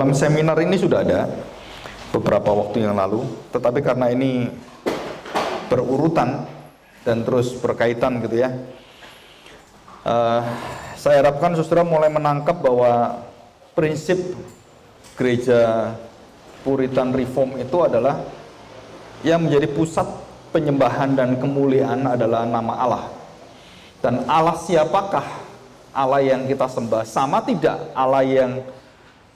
Dalam seminar ini sudah ada beberapa waktu yang lalu, tetapi karena ini berurutan dan terus berkaitan gitu ya, saya harapkan saudara mulai menangkap bahwa prinsip gereja Puritan Reform itu adalah yang menjadi pusat penyembahan dan kemuliaan adalah nama Allah. Dan Allah siapakah Allah yang kita sembah? Sama tidak Allah yang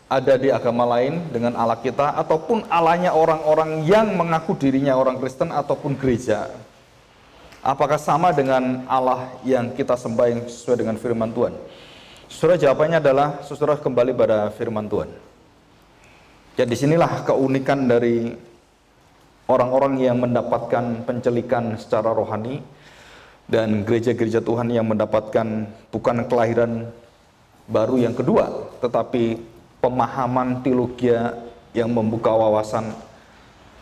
ada di agama lain dengan Allah kita, ataupun Allahnya orang-orang yang mengaku dirinya orang Kristen ataupun gereja? Apakah sama dengan Allah yang kita sembah yang sesuai dengan firman Tuhan? Saudara, jawabannya adalah saudara kembali pada firman Tuhan. Ya, disinilah keunikan dari orang-orang yang mendapatkan pencelikan secara rohani dan gereja-gereja Tuhan yang mendapatkan bukan kelahiran baru yang kedua, tetapi pemahaman teologi yang membuka wawasan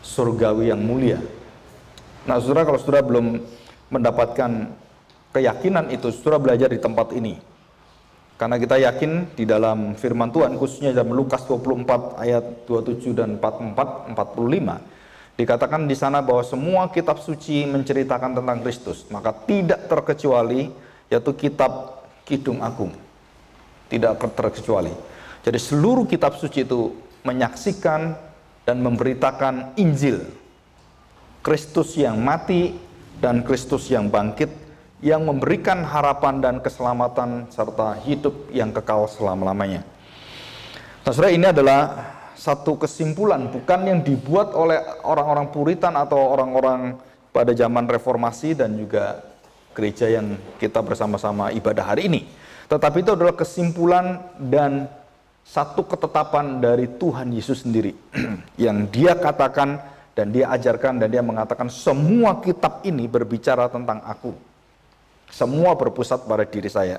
surgawi yang mulia. Nah, saudara, kalau saudara belum mendapatkan keyakinan itu, saudara belajar di tempat ini. Karena kita yakin di dalam firman Tuhan, khususnya dalam Lukas 24 ayat 27 dan 44, 45, dikatakan di sana bahwa semua kitab suci menceritakan tentang Kristus, maka tidak terkecuali yaitu kitab Kidung Agung. Tidak terkecuali. Jadi seluruh kitab suci itu menyaksikan dan memberitakan Injil, Kristus yang mati dan Kristus yang bangkit, yang memberikan harapan dan keselamatan serta hidup yang kekal selama-lamanya. Nah, saudara, ini adalah satu kesimpulan bukan yang dibuat oleh orang-orang Puritan atau orang-orang pada zaman Reformasi dan juga gereja yang kita bersama-sama ibadah hari ini. Tetapi itu adalah kesimpulan dan satu ketetapan dari Tuhan Yesus sendiri yang dia katakan dan dia ajarkan dan dia mengatakan semua kitab ini berbicara tentang aku. Semua berpusat pada diri saya.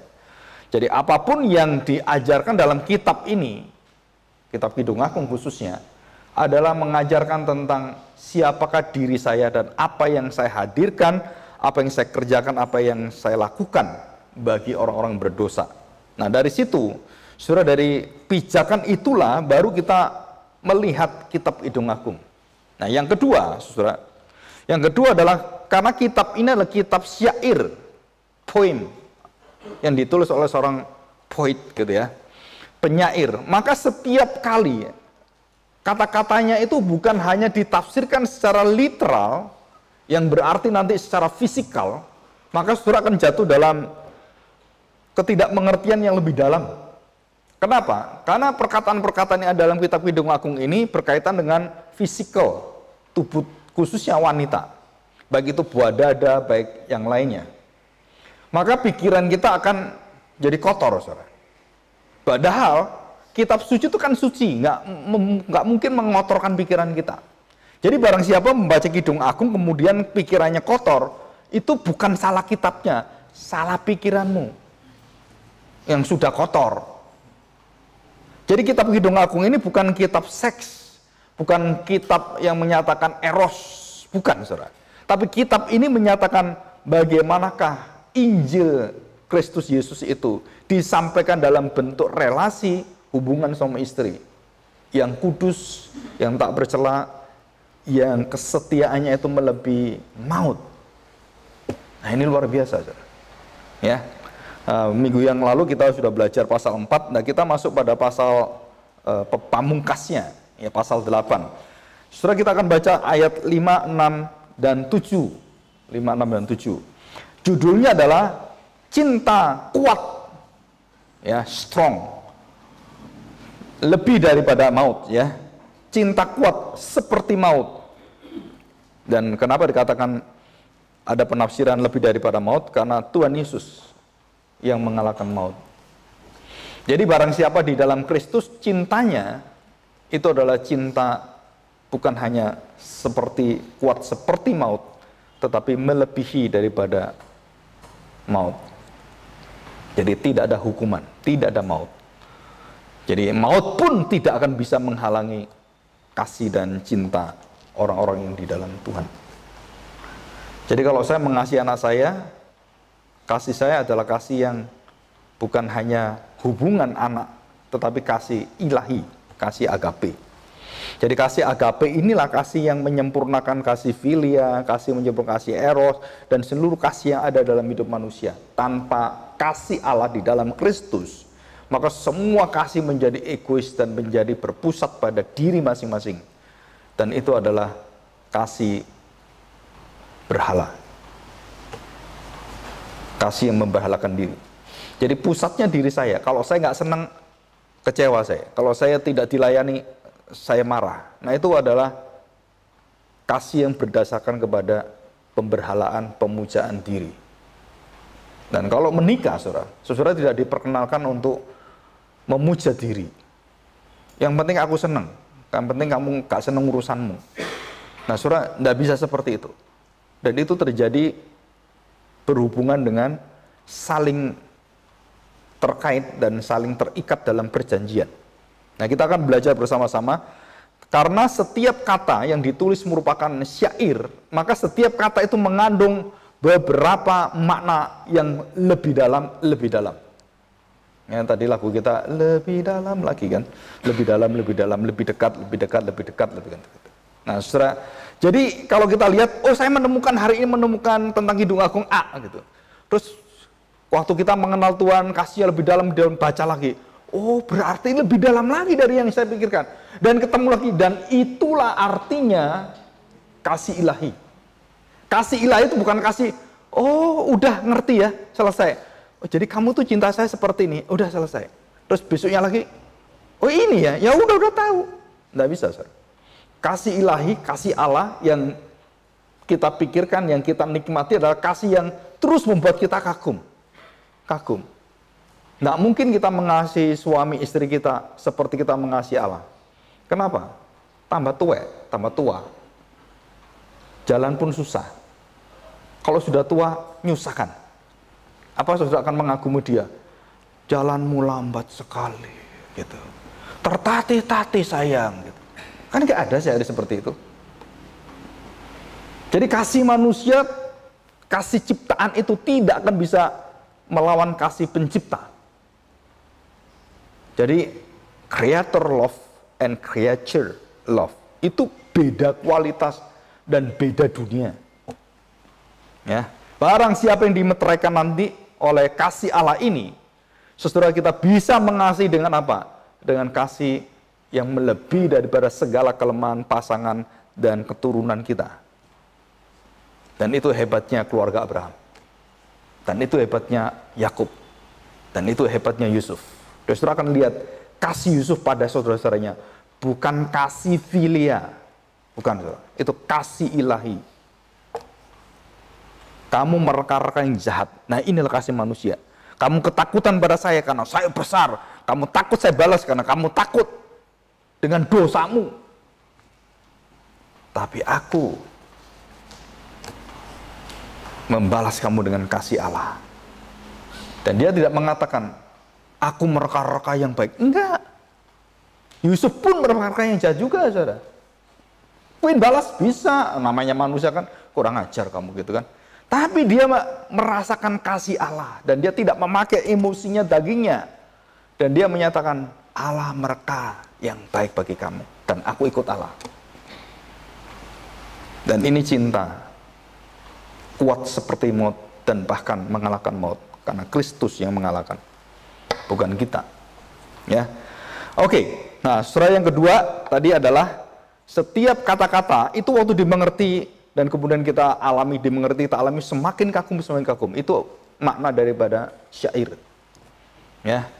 Jadi apapun yang diajarkan dalam kitab ini, kitab Kidung Agung khususnya, adalah mengajarkan tentang siapakah diri saya dan apa yang saya hadirkan, apa yang saya kerjakan, apa yang saya lakukan bagi orang-orang berdosa. Nah, dari situ, saudara, dari pijakan itulah baru kita melihat kitab Kidung Agung. Nah, yang kedua, saudara, yang kedua adalah karena kitab ini adalah kitab syair, poem, yang ditulis oleh seorang poet gitu ya, penyair, maka setiap kali kata-katanya itu bukan hanya ditafsirkan secara literal, yang berarti nanti secara fisikal, maka saudara akan jatuh dalam ketidakmengertian yang lebih dalam. Kenapa? Karena perkataan-perkataan yang ada dalam kitab Kidung Agung ini berkaitan dengan fisikal, tubuh khususnya wanita. Baik itu buah dada, baik yang lainnya. Maka pikiran kita akan jadi kotor, saudara. Padahal kitab suci itu kan suci, nggak mungkin mengotorkan pikiran kita. Jadi barang siapa membaca Kidung Agung kemudian pikirannya kotor, itu bukan salah kitabnya, salah pikiranmu yang sudah kotor. Jadi kitab Kidung Agung ini bukan kitab seks, bukan kitab yang menyatakan eros, bukan, saudara. Tapi kitab ini menyatakan bagaimanakah Injil Kristus Yesus itu disampaikan dalam bentuk relasi hubungan suami istri yang kudus, yang tak bercela, yang kesetiaannya itu melebihi maut. Nah, ini luar biasa, saudara. Ya. Minggu yang lalu kita sudah belajar pasal 4, nah kita masuk pada pasal pamungkasnya, ya, pasal 8. Saudara, kita akan baca ayat 5, 6, dan 7. 5, 6, dan 7. Judulnya adalah cinta kuat, ya, strong, lebih daripada maut, ya, cinta kuat seperti maut. Dan kenapa dikatakan ada penafsiran lebih daripada maut? Karena Tuhan Yesus yang mengalahkan maut. Jadi barang siapa di dalam Kristus, cintanya itu adalah cinta bukan hanya seperti kuat seperti maut, tetapi melebihi daripada maut. Jadi tidak ada hukuman, tidak ada maut. Jadi maut pun tidak akan bisa menghalangi kasih dan cinta orang-orang yang di dalam Tuhan. Jadi kalau saya mengasihi anak saya, kasih saya adalah kasih yang bukan hanya hubungan anak, tetapi kasih ilahi. kasih agape. Jadi kasih agape inilah kasih yang menyempurnakan kasih filia, kasih menyempurnakan kasih eros, dan seluruh kasih yang ada dalam hidup manusia. Tanpa kasih Allah di dalam Kristus, maka semua kasih menjadi egois dan menjadi berpusat pada diri masing-masing. Dan itu adalah kasih berhala. Kasih yang memberhalakan diri. Jadi pusatnya diri saya. Kalau saya nggak senang, kecewa saya. Kalau saya tidak dilayani, saya marah. Nah, itu adalah kasih yang berdasarkan kepada pemberhalaan, pemujaan diri. Dan kalau menikah, saudara tidak diperkenalkan untuk memuja diri. Yang penting aku senang, yang penting kamu gak senang urusanmu. Nah, saudara, tidak bisa seperti itu. Dan itu terjadi berhubungan dengan saling terkait dan saling terikat dalam perjanjian. Nah, kita akan belajar bersama-sama, karena setiap kata yang ditulis merupakan syair, maka setiap kata itu mengandung beberapa makna yang lebih dalam, lebih dalam. Ya, tadi lagu kita lebih dalam lagi kan, lebih dalam, lebih dalam, lebih dekat, lebih dekat, lebih dekat, lebih dekat. Nah, saudara, jadi kalau kita lihat, oh saya menemukan hari ini menemukan tentang Kidung Agung A gitu. Terus waktu kita mengenal Tuhan, kasih lebih dalam, baca lagi. Oh, berarti lebih dalam lagi dari yang saya pikirkan. Dan ketemu lagi, dan itulah artinya kasih ilahi. Kasih ilahi itu bukan kasih, oh udah ngerti ya, selesai. Oh, jadi kamu tuh cinta saya seperti ini, udah selesai. Terus besoknya lagi, oh ini ya udah tahu. Nggak bisa, saudara. Kasih ilahi, kasih Allah yang kita pikirkan, yang kita nikmati adalah kasih yang terus membuat kita kagum. Kagum. Nggak mungkin kita mengasihi suami istri kita seperti kita mengasihi Allah. Kenapa? Tambah tua. Jalan pun susah. Kalau sudah tua, nyusahkan. Apa saudara akan mengagumi dia? Jalanmu lambat sekali, gitu. Tertatih-tatih sayang, gitu. Kan nggak ada sih seperti itu. Jadi kasih manusia, kasih ciptaan itu tidak akan bisa melawan kasih pencipta. Jadi creator love and creature love itu beda kualitas dan beda dunia. Ya, barang siapa yang dimeteraikan nanti oleh kasih Allah ini, saudara, kita bisa mengasihi dengan apa? Dengan kasih yang melebihi daripada segala kelemahan pasangan dan keturunan kita. Dan itu hebatnya keluarga Abraham. Dan itu hebatnya Yakub. Dan itu hebatnya Yusuf. Saudara akan lihat kasih Yusuf pada saudara-saudaranya bukan kasih filia, bukan, saudara. Itu kasih ilahi. Kamu mereka-reka yang jahat. Nah, inilah kasih manusia. Kamu ketakutan pada saya karena saya besar. Kamu takut saya balas karena kamu takut dengan dosamu. Tapi aku membalas kamu dengan kasih Allah. Dan dia tidak mengatakan, aku mereka-reka yang baik. Enggak. Yusuf pun mereka-reka yang jahat juga, saudara. Pengen balas bisa, namanya manusia kan kurang ajar kamu gitu kan. Tapi dia merasakan kasih Allah dan dia tidak memakai emosinya, dagingnya. Dan dia menyatakan, Allah mereka yang baik bagi kamu dan aku ikut Allah. Dan ini cinta kuat seperti maut dan bahkan mengalahkan maut karena Kristus yang mengalahkan, bukan kita. Ya. Oke. Nah, surah yang kedua tadi adalah setiap kata-kata itu waktu dimengerti dan kemudian kita alami, dimengerti, kita alami, semakin kagum, semakin kagum. Itu makna daripada syair. Ya.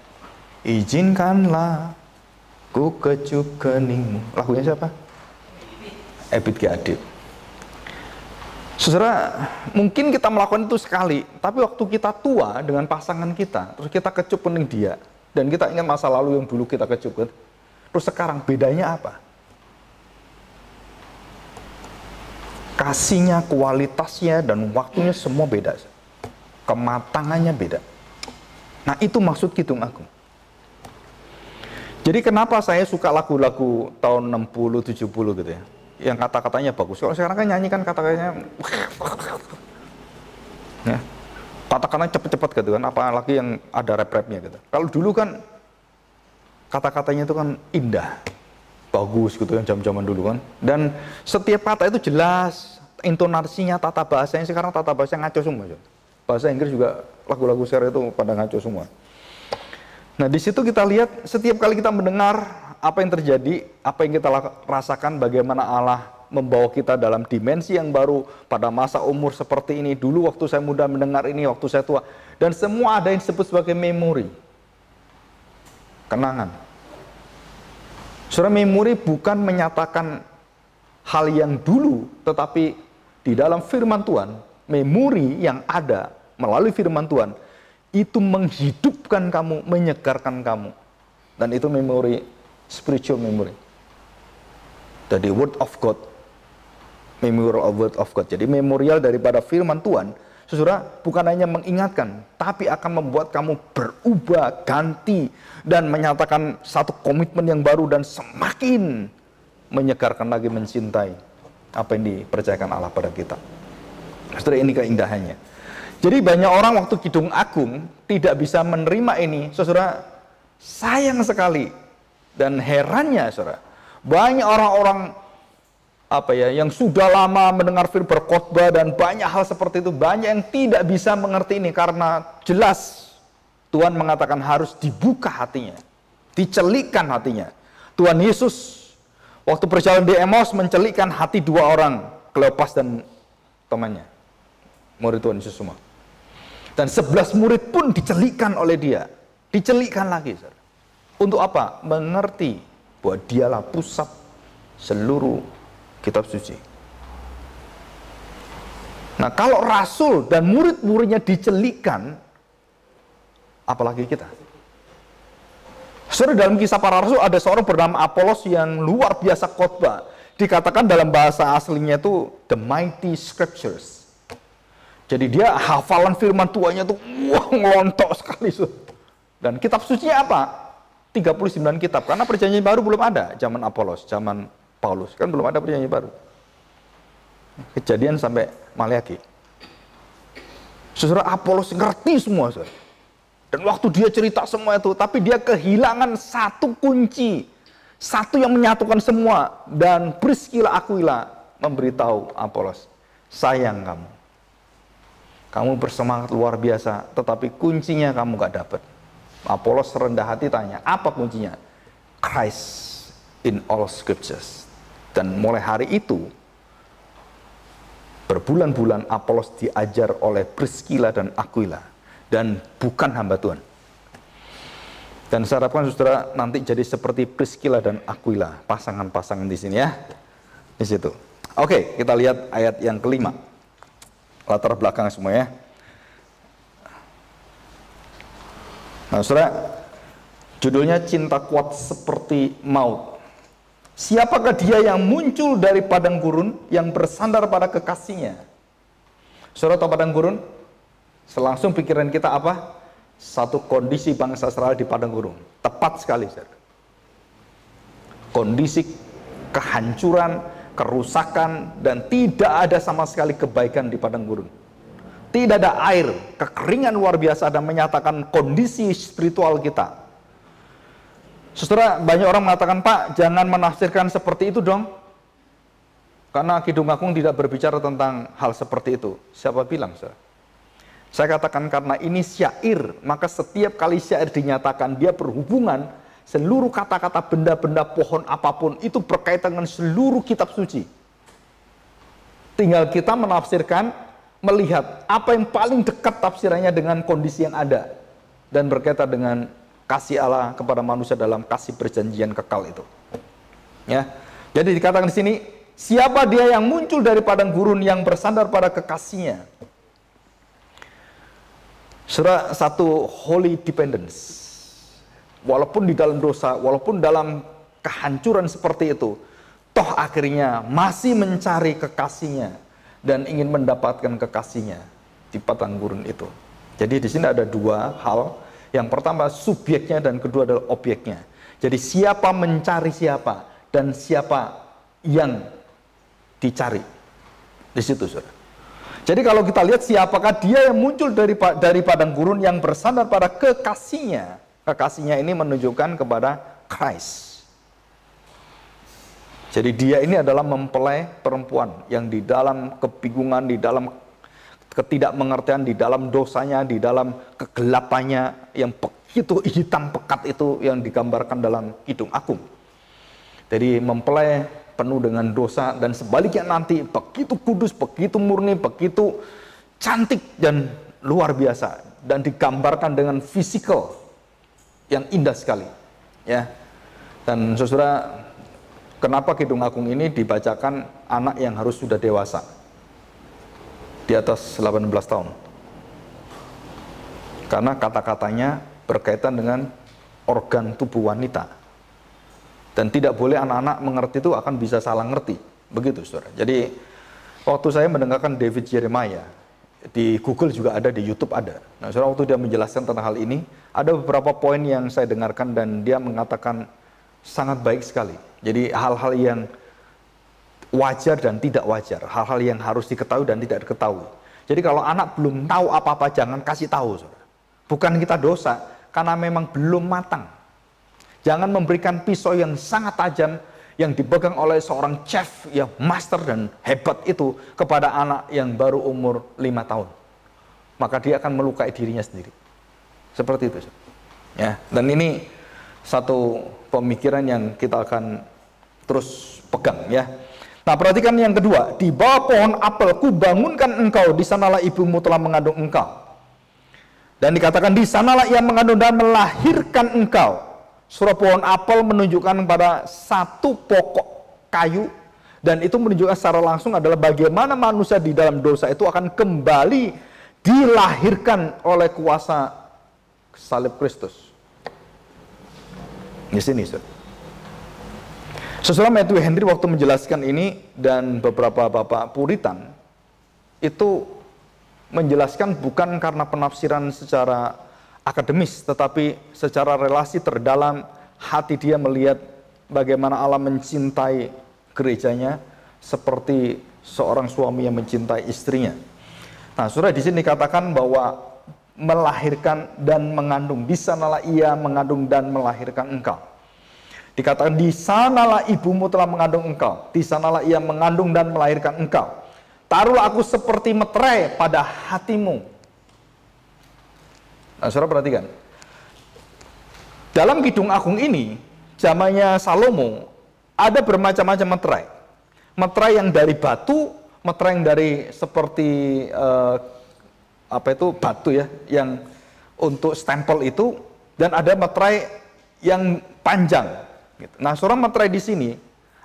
Izinkanlah ku kecup keningmu. Lagunya siapa? Ebit G. Adib. Saudara, mungkin kita melakukan itu sekali, tapi waktu kita tua dengan pasangan kita, terus kita kecup kening dia, dan kita ingat masa lalu yang dulu kita kecup, terus sekarang bedanya apa? Kasihnya, kualitasnya, dan waktunya semua beda. Kematangannya beda. Nah, itu maksud Kidung Agung. Jadi kenapa saya suka lagu-lagu tahun 60, 70 gitu ya, yang kata-katanya bagus. Kalau sekarang kan nyanyi kan kata-katanya ya, kata-katanya cepet-cepet gitu kan, apalagi yang ada rap-rapnya gitu. Kalau dulu kan kata-katanya itu kan indah, bagus gitu yang zaman-zaman dulu kan. Dan setiap kata itu jelas, intonasinya, tata bahasanya. Sekarang tata bahasanya ngaco semua. Bahasa Inggris juga lagu-lagu sekarang itu pada ngaco semua. Nah di situ kita lihat setiap kali kita mendengar apa yang terjadi, apa yang kita rasakan, bagaimana Allah membawa kita dalam dimensi yang baru pada masa umur seperti ini. Dulu waktu saya muda mendengar ini, waktu saya tua. Dan semua ada yang disebut sebagai memori. Kenangan. Saudara, memori bukan menyatakan hal yang dulu, tetapi di dalam firman Tuhan, memori yang ada melalui firman Tuhan, itu menghidupkan kamu, menyegarkan kamu. Dan itu memori, spiritual memory. Jadi word of God. Memorial word of God. Jadi memorial daripada firman Tuhan, saudara, bukan hanya mengingatkan, tapi akan membuat kamu berubah, ganti, dan menyatakan satu komitmen yang baru dan semakin menyegarkan lagi, mencintai apa yang dipercayakan Allah pada kita. Saudara, ini keindahannya. Jadi banyak orang waktu Kidung Agung tidak bisa menerima ini, saudara, sayang sekali. Dan herannya, saudara, banyak orang-orang yang sudah lama mendengar firman berkhotbah dan banyak hal seperti itu, banyak yang tidak bisa mengerti ini karena jelas Tuhan mengatakan harus dibuka hatinya, dicelikkan hatinya. Tuhan Yesus waktu perjalanan di Emmaus mencelikkan hati dua orang, Kleopas dan temannya, murid Tuhan Yesus semua. Dan 11 murid pun dicelikkan oleh dia, dicelikkan lagi. Saudara. Untuk apa? Mengerti bahwa dialah pusat seluruh kitab suci. Nah, kalau rasul dan murid-muridnya dicelikkan, apalagi kita. Saudara, dalam Kisah Para Rasul ada seorang bernama Apolos yang luar biasa khotbah. Dikatakan dalam bahasa aslinya itu the mighty scriptures. Jadi dia hafalan firman Tuhannya tuh ngelontok sekali. Dan kitab sucinya apa? 39 kitab. Karena perjanjian baru belum ada zaman Apolos, zaman Paulus, kan belum ada perjanjian baru. Kejadian sampai Maleakhi. Saudara, Apolos ngerti semua, saudara. Dan waktu dia cerita semua itu, tapi dia kehilangan satu kunci, satu yang menyatukan semua. Dan Priscilla Aquila memberitahu Apolos, sayang kamu bersemangat luar biasa, tetapi kuncinya kamu gak dapat. Apolos rendah hati tanya, apa kuncinya? Christ in all scriptures. Dan mulai hari itu, berbulan-bulan Apolos diajar oleh Priscilla dan Aquila. Dan bukan hamba Tuhan. Dan saya harapkan saudara nanti jadi seperti Priscilla dan Aquila. Pasangan-pasangan di sini ya. Di situ. Oke, kita lihat ayat yang kelima. Latar belakang semua ya. Nah saudara, judulnya Cinta Kuat Seperti Maut. Siapakah dia yang muncul dari padang gurun yang bersandar pada kekasihnya? Saudara tahu padang gurun? Selangsung pikiran kita apa? Satu kondisi bangsa Israel di padang gurun. Tepat sekali, saudara. Kondisi kehancuran, kerusakan, dan tidak ada sama sekali kebaikan di padang gurun. Tidak ada air, kekeringan luar biasa, dan menyatakan kondisi spiritual kita. Saudara, banyak orang mengatakan, Pak, jangan menafsirkan seperti itu dong. Karena Kidung Agung tidak berbicara tentang hal seperti itu. Siapa bilang, saudara? Saya katakan karena ini syair, maka setiap kali syair dinyatakan dia berhubungan, seluruh kata-kata benda-benda pohon apapun itu berkaitan dengan seluruh kitab suci. Tinggal kita menafsirkan, melihat apa yang paling dekat tafsirannya dengan kondisi yang ada. Dan berkaitan dengan kasih Allah kepada manusia dalam kasih perjanjian kekal itu. Ya. Jadi dikatakan di sini, siapa dia yang muncul dari padang gurun yang bersandar pada kekasihnya? Saudara, satu holy dependence. Walaupun di dalam dosa, walaupun dalam kehancuran seperti itu, toh akhirnya masih mencari kekasihnya dan ingin mendapatkan kekasihnya di padang gurun itu. Jadi di sini ada dua hal. Yang pertama subjeknya dan kedua adalah objeknya. Jadi siapa mencari siapa dan siapa yang dicari. Di situ, saudara. Jadi kalau kita lihat siapakah dia yang muncul dari padang gurun yang bersandar pada kekasihnya. Kekasihnya ini menunjukkan kepada Christ. Jadi dia ini adalah mempelai perempuan yang di dalam kebingungan, di dalam ketidakmengertian, di dalam dosanya, di dalam kegelapannya yang begitu hitam pekat itu yang digambarkan dalam Kidung Agung. Jadi mempelai penuh dengan dosa, dan sebaliknya nanti begitu kudus, begitu murni, begitu cantik dan luar biasa, dan digambarkan dengan fisikal yang indah sekali, ya. Dan saudara, kenapa Kidung Agung ini dibacakan anak yang harus sudah dewasa, di atas 18 tahun? Karena kata-katanya berkaitan dengan organ tubuh wanita. Dan tidak boleh anak-anak mengerti itu akan bisa salah ngerti. Begitu, saudara. Jadi, waktu saya mendengarkan David Jeremiah, di Google juga ada, di YouTube ada. Nah, saudara, waktu dia menjelaskan tentang hal ini, ada beberapa poin yang saya dengarkan dan dia mengatakan sangat baik sekali. Jadi, hal-hal yang wajar dan tidak wajar, hal-hal yang harus diketahui dan tidak diketahui. Jadi kalau anak belum tahu apa-apa, jangan kasih tahu, saudara. Bukan kita dosa, karena memang belum matang. Jangan memberikan pisau yang sangat tajam yang dipegang oleh seorang chef yang master dan hebat itu kepada anak yang baru umur 5 tahun. Maka dia akan melukai dirinya sendiri. Seperti itu, saudara. Ya, dan ini satu pemikiran yang kita akan terus pegang, ya. Nah, perhatikan yang kedua, di bawah pohon apel ku bangunkan engkau, di sanalah ibumu telah mengandung engkau. Dan dikatakan di sanalah ia mengandung dan melahirkan engkau. Surah pohon apel menunjukkan pada satu pokok kayu, dan itu menunjukkan secara langsung adalah bagaimana manusia di dalam dosa itu akan kembali dilahirkan oleh kuasa salib Kristus. Di sini, saudara. Saudara, Matthew Henry waktu menjelaskan ini dan beberapa bapak Puritan itu menjelaskan bukan karena penafsiran secara akademis, tetapi secara relasi terdalam hati dia melihat bagaimana Allah mencintai gerejanya seperti seorang suami yang mencintai istrinya. Nah, saudara, di sini dikatakan bahwa melahirkan dan mengandung, di sanalah ia mengandung dan melahirkan engkau. Dikatakan di sanalah ibumu telah mengandung engkau, di sanalah ia mengandung dan melahirkan engkau. Taruhlah aku seperti meterai pada hatimu. Nah, saudara perhatikan, dalam Kidung Agung ini, zamannya Salomo, ada bermacam-macam meterai. Meterai yang dari batu, meterai yang dari seperti batu ya, yang untuk stempel itu, dan ada meterai yang panjang. Nah, saudara, meterai di sini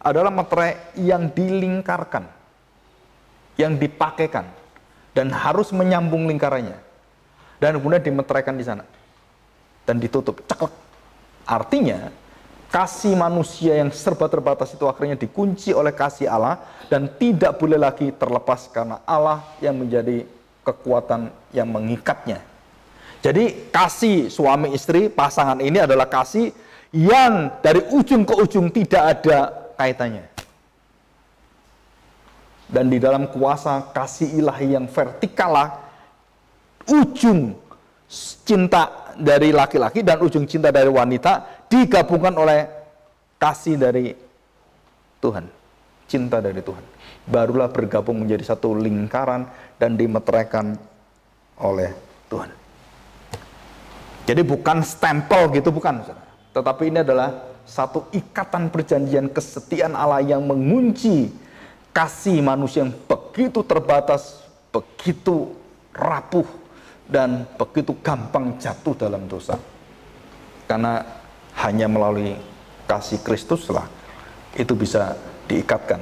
adalah meterai yang dilingkarkan, yang dipakaikan, dan harus menyambung lingkarannya. Dan kemudian dimeteraikan di sana dan ditutup, ceklek. Artinya kasih manusia yang serba terbatas itu akhirnya dikunci oleh kasih Allah dan tidak boleh lagi terlepas karena Allah yang menjadi kekuatan yang mengikatnya. Jadi kasih suami istri pasangan ini adalah kasih yang dari ujung ke ujung tidak ada kaitannya. Dan di dalam kuasa kasih ilahi yang vertikal lah, ujung cinta dari laki-laki dan ujung cinta dari wanita digabungkan oleh kasih dari Tuhan, cinta dari Tuhan. Barulah bergabung menjadi satu lingkaran dan dimeteraikan oleh Tuhan. Jadi bukan stempel gitu, bukan, tetapi ini adalah satu ikatan perjanjian kesetiaan Allah yang mengunci kasih manusia yang begitu terbatas, begitu rapuh, dan begitu gampang jatuh dalam dosa. Karena hanya melalui kasih Kristuslah itu bisa diikatkan.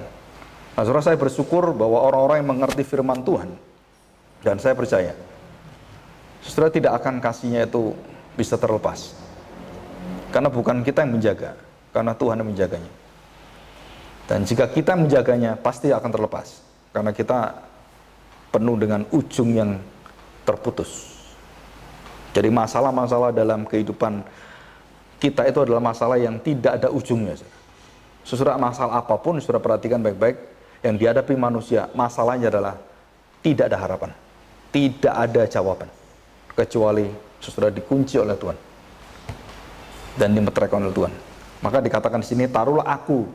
Nah, saudara, saya bersyukur bahwa orang-orang yang mengerti firman Tuhan, dan saya percaya saudara tidak akan kasihnya itu bisa terlepas. Karena bukan kita yang menjaga, karena Tuhan yang menjaganya. Dan jika kita menjaganya, pasti akan terlepas. Karena kita penuh dengan ujung yang terputus. Jadi masalah-masalah dalam kehidupan kita itu adalah masalah yang tidak ada ujungnya. Saudara, masalah apapun, saudara perhatikan baik-baik, yang dihadapi manusia, masalahnya adalah tidak ada harapan, tidak ada jawaban, kecuali saudara dikunci oleh Tuhan dan dimeteraikan oleh Tuhan. Maka dikatakan di sini, taruhlah aku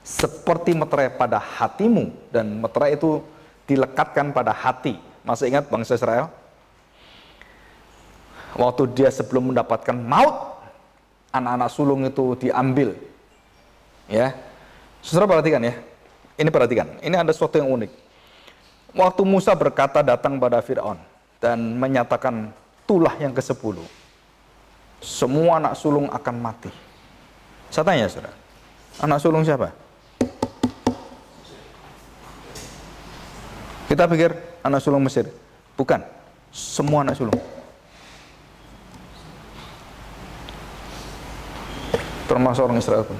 seperti meterai pada hatimu, dan meterai itu dilekatkan pada hati. Masih ingat bangsa Israel? Waktu dia sebelum mendapatkan maut, anak-anak sulung itu diambil. Ya, saudara perhatikan ya. Ini perhatikan. Ini ada sesuatu yang unik. Waktu Musa berkata datang pada Fir'aun dan menyatakan tulah yang ke-10, semua anak sulung akan mati. Saya tanya saudara, anak sulung siapa? Kita pikir anak sulung Mesir. Bukan, semua anak sulung. Termasuk orang Israel pun.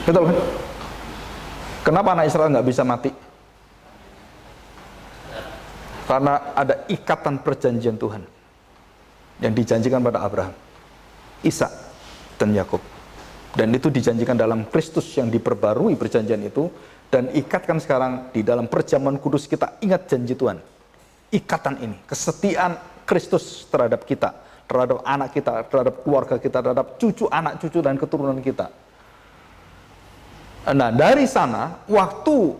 Betul kan? Kenapa anak Israel nggak bisa mati? Karena ada ikatan perjanjian Tuhan yang dijanjikan pada Abraham, Ishak, dan Yakub. Dan itu dijanjikan dalam Kristus yang diperbarui perjanjian itu, dan ikatkan sekarang di dalam perjamuan kudus. Kita ingat janji Tuhan. Ikatan ini, kesetiaan Kristus terhadap kita, terhadap anak kita, terhadap keluarga kita, terhadap cucu, anak cucu, dan keturunan kita. Nah, dari sana, waktu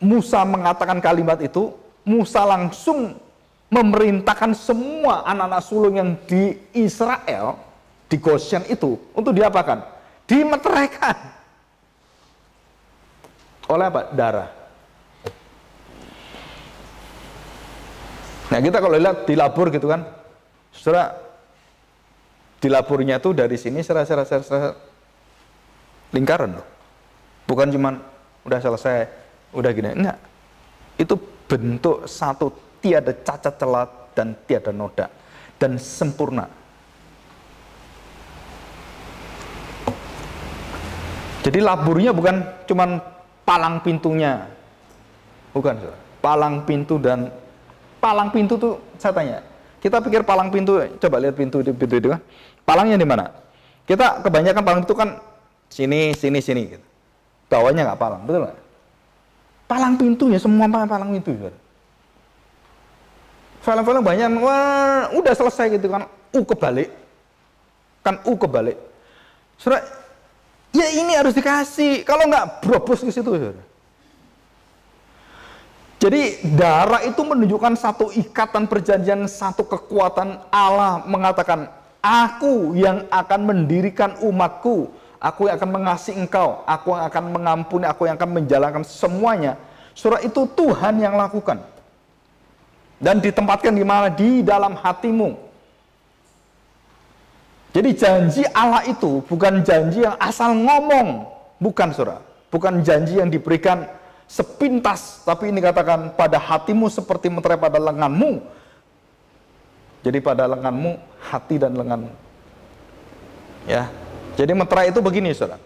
Musa mengatakan kalimat itu, Musa langsung memerintahkan semua anak-anak sulung yang di Israel, di Goshen itu, untuk diapakan? Dimeteraikan. Oleh apa? Darah. Nah, kita kalau lihat di labur gitu kan, saudara, di laburnya itu dari sini serasa lingkaran loh. Bukan cuman udah selesai, udah gini. Enggak. Itu bentuk satu, tiada cacat celah dan tiada noda, dan sempurna. Jadi laburnya bukan cuman palang pintunya. Bukan, saudara. Palang pintu, dan palang pintu tuh saya tanya. Kita pikir palang pintu, coba lihat pintu itu kan. Palangnya di mana? Kita kebanyakan palang itu kan sini gitu. Bawahnya nggak palang, betul nggak? Palang pintu ya, semua palang pintu. Film-film banyak, wah, udah selesai gitu kan, kebalik. Saudara, ya ini harus dikasih, kalau nggak berobos ke situ. Saudara. Jadi darah itu menunjukkan satu ikatan perjanjian, satu kekuatan. Allah mengatakan, aku yang akan mendirikan umatku, aku yang akan mengasihi engkau, aku yang akan mengampuni, aku yang akan menjalankan semuanya. Surah itu Tuhan yang lakukan. Dan ditempatkan di mana? Di dalam hatimu. Jadi janji Allah itu bukan janji yang asal ngomong. Bukan, saudara. Bukan janji yang diberikan sepintas. Tapi ini katakan, pada hatimu seperti meterai pada lenganmu. Jadi pada lenganmu, hati dan lenganmu. Ya. Jadi meterai itu begini, saudara.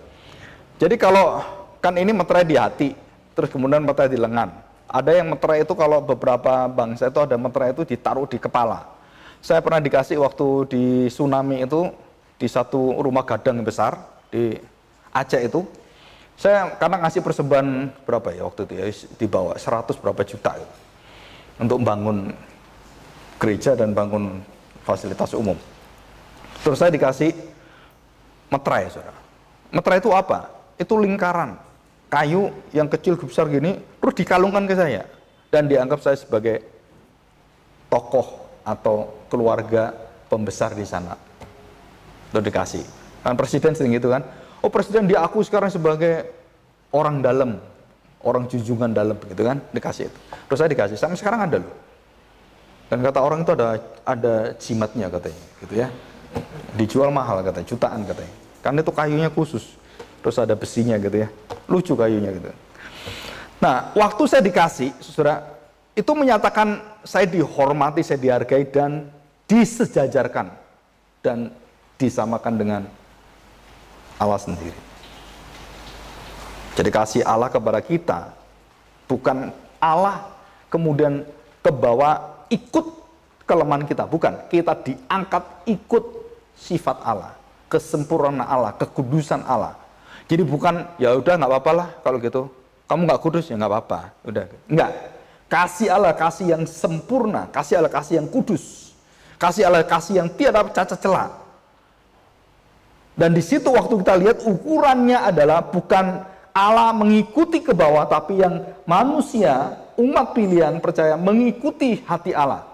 Jadi kalau kan ini meterai di hati, terus kemudian meterai di lengan. Ada yang meterai itu kalau beberapa bangsa itu ada meterai itu ditaruh di kepala. Saya pernah dikasih waktu di tsunami itu, di satu rumah gadang yang besar di Aceh itu. Saya karena ngasih persembahan berapa ya waktu itu ya, dibawa 100 berapa juta gitu, untuk bangun gereja dan bangun fasilitas umum. Terus saya dikasih meterai, saudara. Meterai itu apa? Itu lingkaran kayu yang kecil besar gini, terus dikalungkan ke saya dan dianggap saya sebagai tokoh atau keluarga pembesar di sana. Itu dikasih. Kan presiden sering gitu kan? Oh, presiden diaku sekarang sebagai orang dalam, orang junjungan dalam, gitu kan? Dikasih itu. Terus saya dikasih. Sampai sekarang ada loh. Dan kata orang itu ada jimatnya katanya, gitu ya. Dijual mahal katanya, jutaan katanya. Karena itu kayunya khusus. Terus ada besinya gitu ya. Lucu kayunya gitu. Nah, waktu saya dikasih, saudara, itu menyatakan saya dihormati, saya dihargai dan disejajarkan dan disamakan dengan Allah sendiri. Jadi kasih Allah kepada kita bukan Allah kemudian ke bawah ikut kelemahan kita, bukan. Kita diangkat ikut sifat Allah, kesempurnaan Allah, kekudusan Allah. Jadi bukan ya udah nggak apa-apa lah kalau gitu. Kamu nggak kudus ya nggak apa-apa, udah. Enggak. Kasih Allah kasih yang sempurna, kasih Allah kasih yang kudus. Kasih Allah kasih yang tiada cacat celah. Dan di situ waktu kita lihat ukurannya adalah bukan Allah mengikuti ke bawah, tapi yang manusia, umat pilihan percaya mengikuti hati Allah.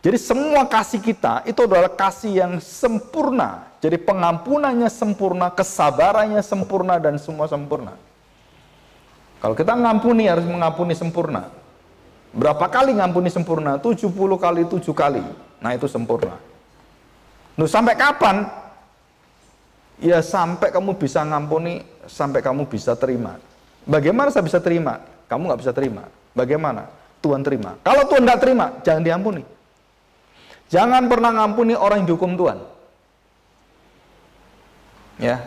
Jadi semua kasih kita itu adalah kasih yang sempurna. Jadi pengampunannya sempurna, kesabarannya sempurna, dan semua sempurna. Kalau kita ngampuni harus mengampuni sempurna. Berapa kali ngampuni sempurna? 70 kali 7 kali. Nah itu sempurna. Nah, sampai kapan? Ya sampai kamu bisa ngampuni, sampai kamu bisa terima. Bagaimana saya bisa terima? Kamu nggak bisa terima. Bagaimana? Tuhan terima. Kalau Tuhan nggak terima, jangan diampuni. Jangan pernah ngampuni orang yang dihukum Tuhan. Ya.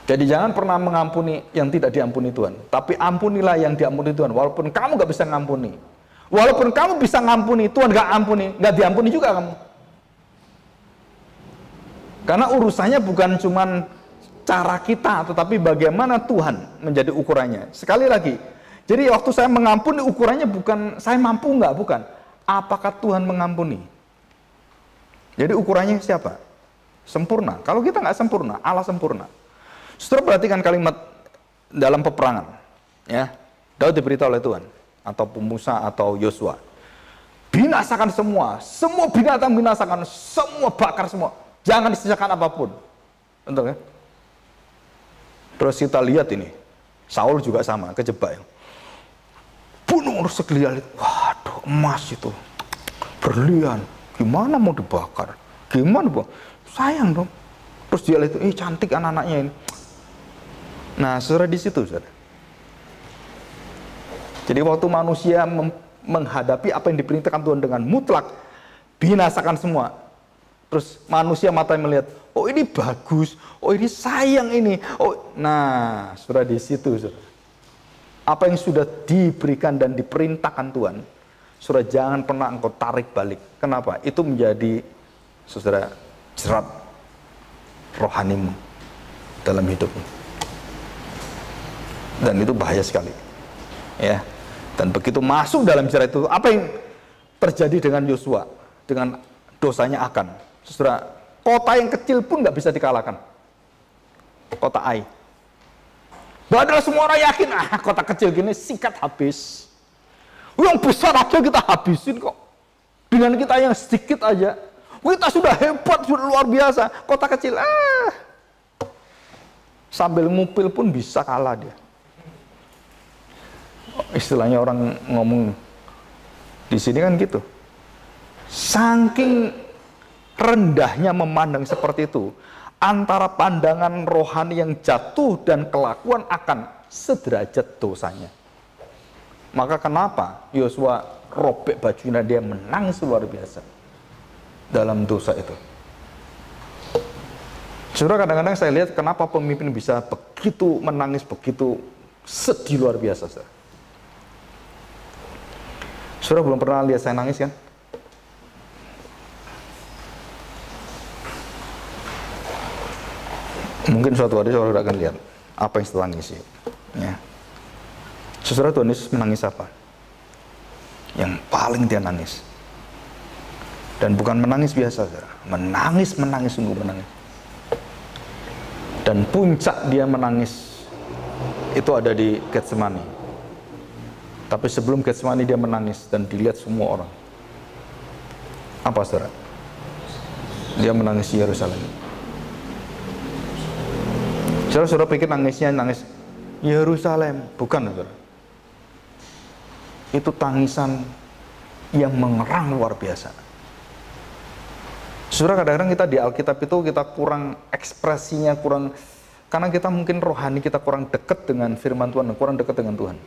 Jadi jangan pernah mengampuni yang tidak diampuni Tuhan. Tapi ampunilah yang diampuni Tuhan. Walaupun kamu nggak bisa ngampuni. Walaupun kamu bisa ngampuni, Tuhan nggak ampuni, nggak diampuni juga kamu. Karena urusannya bukan cuma cara kita, tetapi bagaimana Tuhan menjadi ukurannya. Sekali lagi, jadi waktu saya mengampuni ukurannya bukan saya mampu nggak, bukan. Apakah Tuhan mengampuni? Jadi ukurannya siapa? Sempurna. Kalau kita nggak sempurna, Allah sempurna. Saudara perhatikan kalimat dalam peperangan. Ya, Daud diberitahu oleh Tuhan, atau Musa atau Yosua. Binasakan semua binatang binasakan, semua bakar semua. Jangan disisakan apapun. Betul kan? Terus kita lihat ini, Saul juga sama, kejebak. Bunuh sekeliling. Waduh, emas itu. Berlian. Gimana mau dibakar? Gimana, Bang? Sayang dong. Terus dia lihat, cantik anak-anaknya ini. Nah, saudara di situ, saudara. Jadi waktu manusia menghadapi apa yang diperintahkan Tuhan dengan mutlak, binasakan semua. Terus manusia mata melihat, oh ini bagus, oh ini sayang ini. Oh, nah, saudara di situ, saudara. Apa yang sudah diberikan dan diperintahkan Tuhan, saudara jangan pernah engkau tarik balik. Kenapa? Itu menjadi, saudara, jerat rohanimu dalam hidupmu. Dan itu bahaya sekali. Ya. Dan begitu masuk dalam jerat itu, apa yang terjadi dengan Yosua? Dengan dosanya Akan. Saudara, kota yang kecil pun nggak bisa dikalahkan. Kota Ai. Padahal semua orang yakin, kota kecil gini sikat habis. Yang besar aja kita habisin kok. Dengan kita yang sedikit aja, kita sudah hebat, sudah luar biasa. Kota kecil, sambil ngupil pun bisa kalah dia. Istilahnya orang ngomong di sini kan gitu. Saking rendahnya memandang seperti itu, antara pandangan rohani yang jatuh dan kelakuan akan sederajat dosanya. Maka kenapa Yosua robek bajunya, dia menangis luar biasa dalam dosa itu. Saudara, kadang-kadang saya lihat kenapa pemimpin bisa begitu menangis, begitu sedih luar biasa. Saudara belum pernah lihat saya nangis kan? Mungkin suatu hari saudara akan lihat apa yang saya tangisi. Ya. Saudara, Tuhan Yesus menangis apa? Yang paling dia nangis. Dan bukan menangis biasa, saudara. Menangis, sungguh menangis. Dan puncak dia menangis itu ada di Getsemani. Tapi sebelum Getsemani dia menangis dan dilihat semua orang. Apa, saudara? Dia menangis di Yerusalem. Saudara pikir nangisnya nangis Yerusalem, bukan, saudara. Itu tangisan yang mengerang luar biasa. Saudara, kadang-kadang kita di Alkitab itu kita kurang ekspresinya, karena kita mungkin rohani kita kurang dekat dengan firman Tuhan, kurang dekat dengan Tuhan.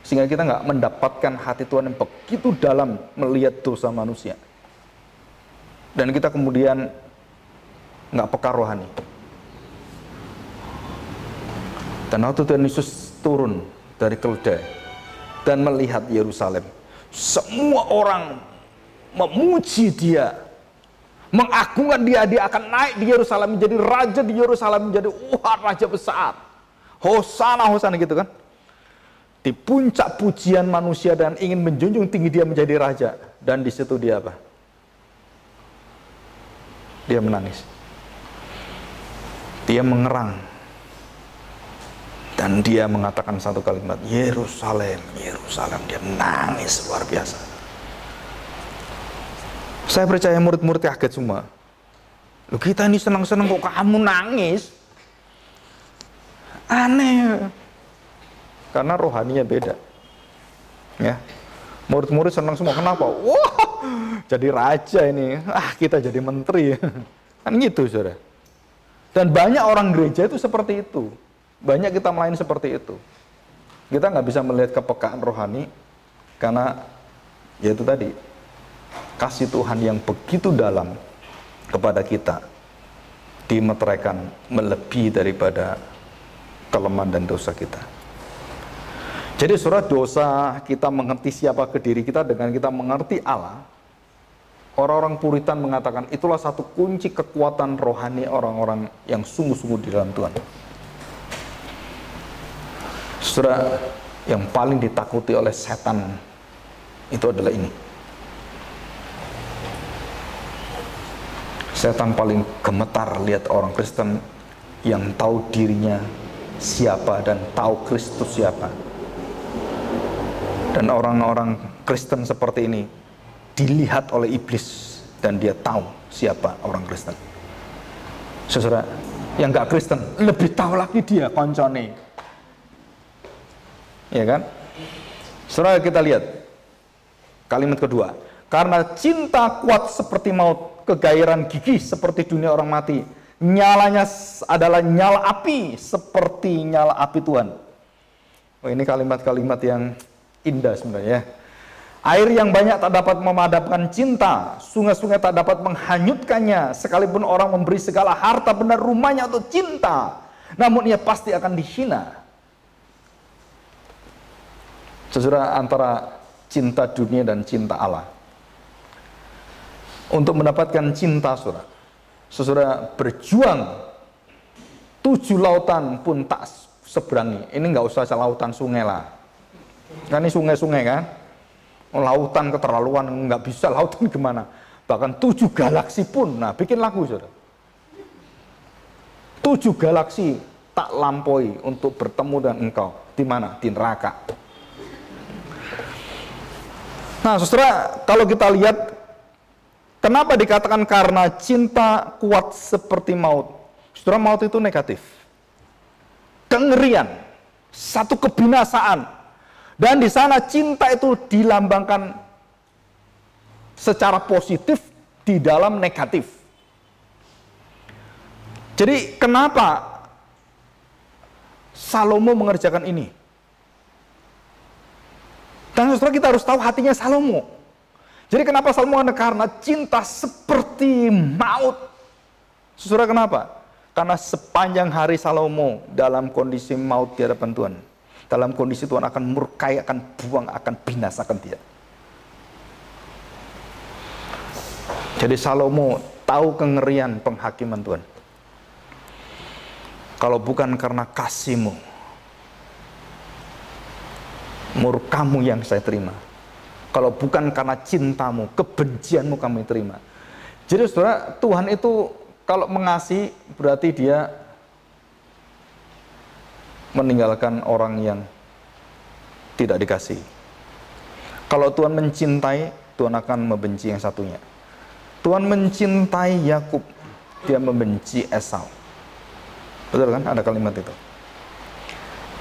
Sehingga kita nggak mendapatkan hati Tuhan yang begitu dalam melihat dosa manusia. Dan kita kemudian nggak peka rohani. Dan waktu Tuhan Yesus turun dari keledai dan melihat Yerusalem, semua orang memuji dia, mengagungkan dia. Dia akan naik di Yerusalem, menjadi raja di Yerusalem, menjadi raja besar. Hosana, hosana gitu kan. Di puncak pujian manusia dan ingin menjunjung tinggi dia menjadi raja. Dan di situ dia apa? Dia menangis. Dia mengerang. Dan dia mengatakan satu kalimat, Yerusalem, Yerusalem. Dia menangis luar biasa. Saya percaya murid-murid kaget semua. Loh, kita ini senang-senang kok kamu nangis? Aneh. Karena rohaninya beda. Ya. Murid-murid senang semua. Kenapa? Wah, jadi raja ini. Kita jadi menteri. Kan gitu, saudara. Dan banyak orang gereja itu seperti itu. Banyak kita melayani seperti itu. Kita nggak bisa melihat kepekaan rohani karena yaitu tadi kasih Tuhan yang begitu dalam kepada kita dimeteraikan melebihi daripada kelemahan dan dosa kita. Jadi saudara, dosa kita mengerti siapa ke diri kita dengan kita mengerti Allah. Orang-orang Puritan mengatakan itulah satu kunci kekuatan rohani orang-orang yang sungguh-sungguh di dalam Tuhan. Saudara, yang paling ditakuti oleh setan itu adalah ini. Setan paling gemetar lihat orang Kristen yang tahu dirinya siapa dan tahu Kristus siapa. Dan orang-orang Kristen seperti ini dilihat oleh iblis dan dia tahu siapa orang Kristen. Saudara, yang gak Kristen lebih tahu lagi dia koncone. Ya kan? Saudara, kita lihat kalimat kedua. Karena cinta kuat seperti maut, kegairan gigih seperti dunia orang mati. Nyalanya adalah nyala api seperti nyala api Tuhan. Oh, ini kalimat-kalimat yang indah sebenarnya. Air yang banyak tak dapat memadamkan cinta, sungai-sungai tak dapat menghanyutkannya, sekalipun orang memberi segala harta benda rumahnya untuk cinta, namun ia pasti akan dihina. Saudara, antara cinta dunia dan cinta Allah. Untuk mendapatkan cinta saudara berjuang 7 lautan pun tak seberangi. Ini nggak usah lautan sungai lah. Kan ini sungai-sungai kan? Lautan keterlaluan, nggak bisa lautan gimana? Bahkan 7 galaksi pun, nah bikin lagu saudara. 7 galaksi tak lampaui untuk bertemu dengan engkau. Di mana? Di neraka. Nah saudara, kalau kita lihat kenapa dikatakan karena cinta kuat seperti maut. Saudara, maut itu negatif. Kengerian, satu kebinasaan. Dan di sana cinta itu dilambangkan secara positif di dalam negatif. Jadi kenapa Salomo mengerjakan ini? Dan saudara, kita harus tahu hatinya Salomo. Jadi kenapa Salomo? Karena cinta seperti maut. Saudara, kenapa? Karena sepanjang hari Salomo dalam kondisi maut di hadapan Tuhan. Dalam kondisi Tuhan akan murkai, akan buang, akan binasakan dia. Jadi Salomo tahu kengerian penghakiman Tuhan. Kalau bukan karena kasih-Mu, murkamu yang saya terima. Kalau bukan karena cinta-Mu, kebencian-Mu kami terima. Jadi saudara, Tuhan itu kalau mengasihi berarti dia meninggalkan orang yang tidak dikasihi. Kalau Tuhan mencintai, Tuhan akan membenci yang satunya. Tuhan mencintai Yakub, dia membenci Esau. Betul kan? Ada kalimat itu.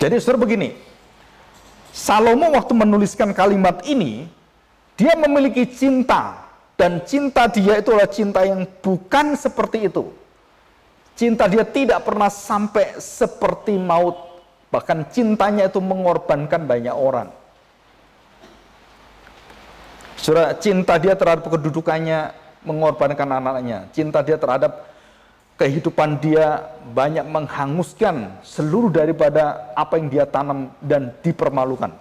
Jadi saudara begini, Salomo waktu menuliskan kalimat ini, dia memiliki cinta. Dan cinta dia itu adalah cinta yang bukan seperti itu. Cinta dia tidak pernah sampai seperti maut. Bahkan cintanya itu mengorbankan banyak orang. Saudara, cinta dia terhadap kedudukannya mengorbankan anak-anaknya. Cinta dia terhadap kehidupan dia banyak menghanguskan seluruh daripada apa yang dia tanam dan dipermalukan,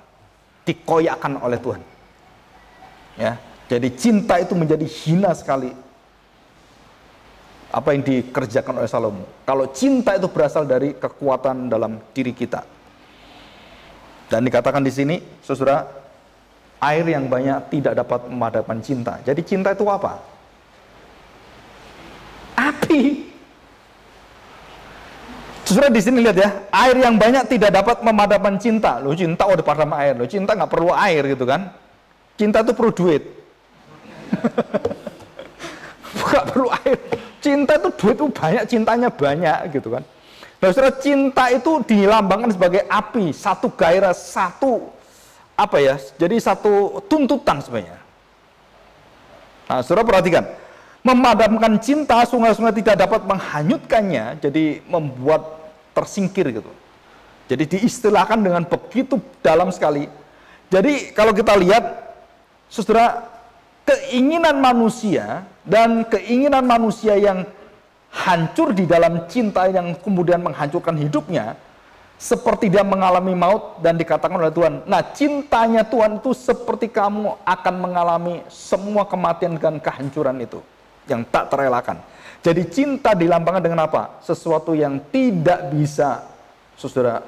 dikoyakkan oleh Tuhan. Ya, jadi cinta itu menjadi hina sekali apa yang dikerjakan oleh Salomo. Kalau cinta itu berasal dari kekuatan dalam diri kita. Dan dikatakan di sini, saudara, air yang banyak tidak dapat memadamkan cinta. Jadi cinta itu apa? api. Saudara di sini lihat ya, air yang banyak tidak dapat memadamkan cinta. Loh, cinta udah padam air, loh cinta nggak perlu air gitu kan? Cinta itu perlu duit. Nggak perlu air. Cinta itu duit itu banyak, cintanya banyak gitu kan? Nah, saudara, cinta itu dilambangkan sebagai api, satu gairah, satu apa ya? Jadi satu tuntutan sebenarnya. Nah, saudara perhatikan, memadamkan cinta, sungai-sungai tidak dapat menghanyutkannya, jadi membuat tersingkir gitu. Jadi diistilahkan dengan begitu dalam sekali. Jadi kalau kita lihat, saudara, keinginan manusia dan keinginan manusia yang hancur di dalam cinta yang kemudian menghancurkan hidupnya, seperti dia mengalami maut dan dikatakan oleh Tuhan, nah cintanya Tuhan itu seperti kamu akan mengalami semua kematian dan kehancuran itu yang tak terelakkan. Jadi cinta dilambangkan dengan apa? Sesuatu yang tidak bisa saudara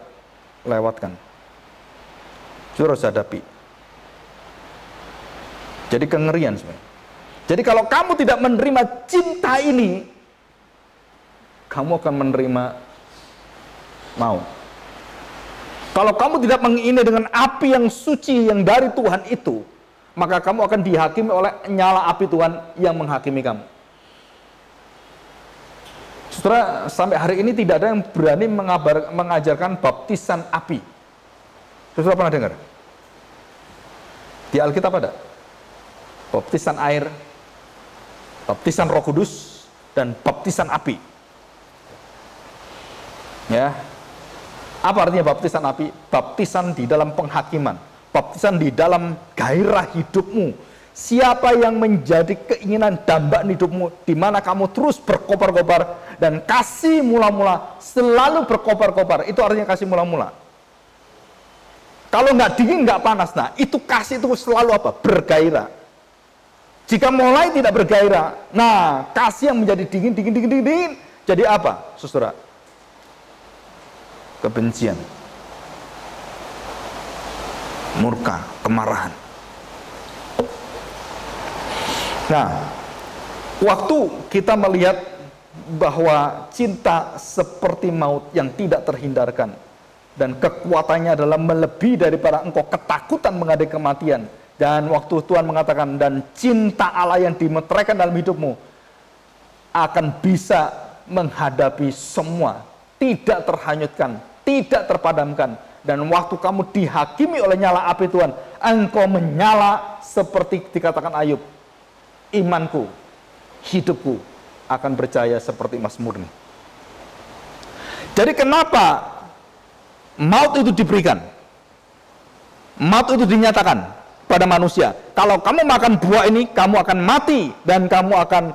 lewatkan, saudara harus hadapi. Jadi kengerian sebenarnya. Jadi kalau kamu tidak menerima cinta ini, kamu akan menerima maut. Kalau kamu tidak mengini dengan api yang suci yang dari Tuhan itu, maka kamu akan dihakimi oleh nyala api Tuhan yang menghakimi kamu. Saudara, sampai hari ini tidak ada yang berani mengajarkan baptisan api. Saudara pernah dengar? Di Alkitab ada baptisan air, baptisan Roh Kudus, dan baptisan api. Ya, apa artinya baptisan api? Baptisan di dalam penghakiman, baptisan di dalam gairah hidupmu. Siapa yang menjadi keinginan dambaan hidupmu, di mana kamu terus berkobar-kobar dan kasih mula-mula selalu berkobar-kobar. Itu artinya kasih mula-mula. Kalau nggak dingin, nggak panas, nah itu kasih itu selalu apa? Bergairah. Jika mulai tidak bergairah, nah kasih yang menjadi dingin, jadi apa, saudara? Kebencian, murka, kemarahan. Nah, waktu kita melihat bahwa cinta seperti maut yang tidak terhindarkan, dan kekuatannya adalah melebihi daripada engkau ketakutan menghadapi kematian. Dan waktu Tuhan mengatakan, dan cinta Allah yang dimeteraikan dalam hidupmu akan bisa menghadapi semua, tidak terhanyutkan, tidak terpadamkan. Dan waktu kamu dihakimi oleh nyala api Tuhan, engkau menyala seperti dikatakan Ayub, imanku, hidupku akan bercahaya seperti emas murni. Jadi kenapa maut itu diberikan? Maut itu dinyatakan pada manusia. Kalau kamu makan buah ini, kamu akan mati dan kamu akan